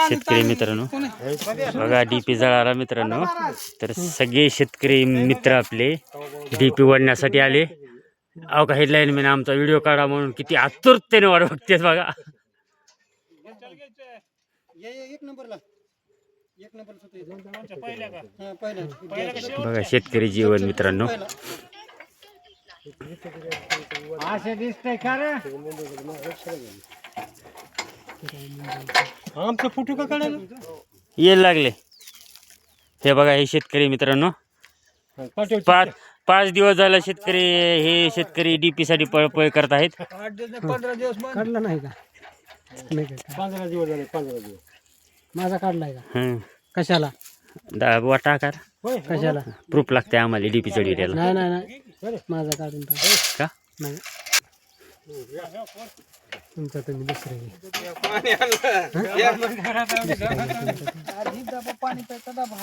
शेतकरी मित्रांनो बघा डीपी जळाला मित्रांनो. तर सगळे शेतकरी मित्र आपले डीपी वडण्यासाठी आले. अहो का हेडलाईन मी आमचा व्हिडिओ काढा म्हणून किती आतुरतेने वाट बघतेस बघा. बघा शेतकरी जीवन मित्रांनो. आमचं फोटो का काढायला यायला लागले. हे बघा हे शेतकरी मित्रांनो. 5 दिवस झाला शेतकरी हे शेतकरी डीपी साठी पळपळ करत आहेत. 15 दिवस काढला नाही का? 15 दिवस झाले. 15 दिवस माझा काढलाय का? कशाला वाटा कर कशाला प्रूफ लागते आम्हाला डीपी चढी द्यायला. नाही नाही नाही माझा काढून टाक का नाही तुमचा तुम्ही दुसरे पाणी प्यायचा डबा